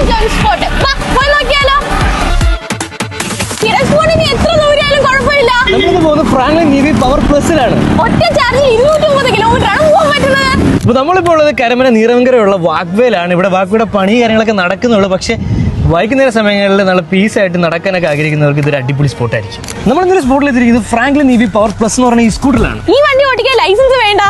പറ്റിയ ഒരു സ്പോട്ട്. പോയി നോക്കിയാലോ. എത്ര ദൂരെയായാലും കുഴപ്പമില്ല. ഫ്രാങ്ക്ലിൻ ഇവി പവർ പ്ലസിലാണ്. ഒറ്റ ചാർജിൽ 230 കിലോമീറ്ററാണ് പോകാൻ പറ്റുന്നത്. ഇപ്പൊ നമ്മളിപ്പോ ഉള്ളത് കരമന നീറവങ്കരയുള്ള വാക്വേലാണ്. ഇവിടെ വാക്വേയുടെ പണി കാര്യങ്ങളൊക്കെ നടക്കുന്നുള്ളൂ. പക്ഷെ വൈകുന്നേര സമയങ്ങളിൽ നല്ല പീസായിട്ട് നടക്കാനൊക്കെ ആഗ്രഹിക്കുന്നവർക്ക് ഇതൊരു അടിപൊളി സ്പോട്ടായിരിക്കും. നമ്മളിന്നൊരു സ്പോട്ടിൽ എത്തിയിരിക്കുന്നത് ഫ്രാങ്ക്ലിൻ ഇവി പവർ പ്ലസ് എന്ന് പറഞ്ഞ ഈ സ്കൂട്ടറിലാണ്. ഈ വണ്ടി ഓടിക്കാൻ ലൈസൻസ് വേണ്ട.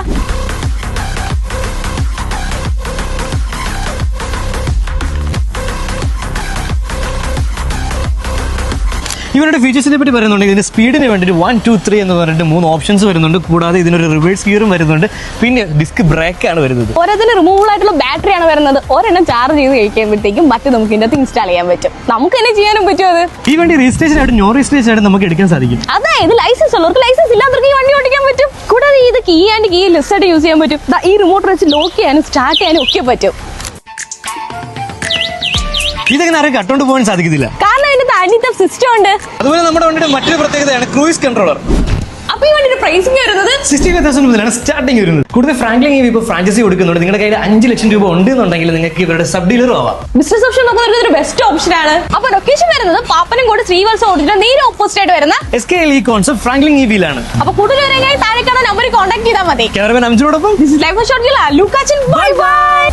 ഇവരുടെ ഫീച്ചേഴ്സിനെ പറ്റി പറയുന്നുണ്ടെങ്കിൽ ഇതിന്റെ സ്പീഡിന് വേണ്ടിയിട്ട് 1, 2, 3 എന്ന് പറഞ്ഞിട്ട് 3 ഓപ്ഷൻസ് വരുന്നുണ്ട്. കൂടാതെ ഇതിനൊരു റിവേഴ്സ് ഗിയറും വരുന്നുണ്ട്. പിന്നെ ഡിസ്ക് ബ്രേക്കാണ് വരുന്നത്. ഓരോന്നിന് റിമൂവബിൾ ആയിട്ടുള്ള ബാറ്ററിയാണ് വരുന്നത്. ഒരെണ്ണം ചാർജ് ചെയ്ത് കഴിക്കുമ്പോഴത്തേക്കും മറ്റേ നമുക്ക് ഇതിനകത്ത് ഇൻസ്റ്റാൾ ചെയ്യാൻ പറ്റും. നമുക്ക് തന്നെ ചെയ്യാനും പറ്റും. അത് ഈ വണ്ടി രജിസ്ട്രേഷൻ ആയിട്ട് നോൺ രജിസ്ട്രേഷൻ ആയിട്ട് നമുക്ക് എടുക്കാൻ സാധിക്കും. അതായത് ലൈസൻസ് ഉള്ളവർക്ക്, ലൈസൻസ് ഇല്ലാത്തവർക്ക് ഈ വണ്ടി ഓടിക്കാൻ പറ്റും. കൂടാതെ ഇത് കീ ആൻഡ് കീ ലെസ് ആയിട്ട് യൂസ് ചെയ്യാൻ പറ്റും. ഈ റിമോട്ട് വെച്ച് ലോക്ക് ചെയ്യാനും സ്റ്റാർട്ട് ചെയ്യാനും ഒക്കെ പറ്റും. ഇതെങ്ങനെ ആരും കട്ടോണ്ട് പോകാൻ സാധിക്കത്തില്ല, കാരണം അതിന്റെ തനിത്ത സിസ്റ്റം ഉണ്ട്. അതുപോലെ നമ്മുടെ വണ്ടിയുടെ മറ്റൊരു പ്രത്യേകതയാണ് ക്രൂയിസ് കൺട്രോളർ. അപ്പൊ ഈ വണ്ടിയുടെ പ്രൈസിംഗ് വരുന്നത് 65,000 മുതലാണ് സ്റ്റാർട്ടിംഗ് വരുന്നത്. കൂടുതൽ ഫ്രാങ്ക്ലിൻ ഇവി ഇപ്പോൾ ഫ്രാഞ്ചൈസി കൊടുക്കുന്നുണ്ട്. നിങ്ങളുടെ കയ്യിൽ 5 ലക്ഷം രൂപ ഉണ്ടെന്നുണ്ടെങ്കിൽ നിങ്ങൾക്ക് ഇവരുടെ സബ് ഡീലറും ആവാം. ബിസിനസ് ഓപ്ഷൻ നോക്കുന്നത് ഒരു ബെസ്റ്റ് ഓപ്ഷൻ ആണ്. അപ്പൊ ലൊക്കേഷൻ വരുന്നത് പാപ്പനംകോട് ശ്രീവത്സ ഓഡിറ്റോറിയം നേരെ ഓപ്പോസിറ്റ് ആയിട്ട് വരുന്ന SKL ഈ കോൺസെപ്റ്റ് ഫ്രാങ്ക്ലിൻ ഇവിയിലാണ്. അപ്പൊ കൂടുതൽ വരാനായി താഴെ കാണുന്ന നമ്പറിൽ കോൺടാക്ട് ചെയ്താൽ മതി. ക്യാമറമാൻ അംജുനോടൊപ്പം this is life shot Lukachan. Bye by.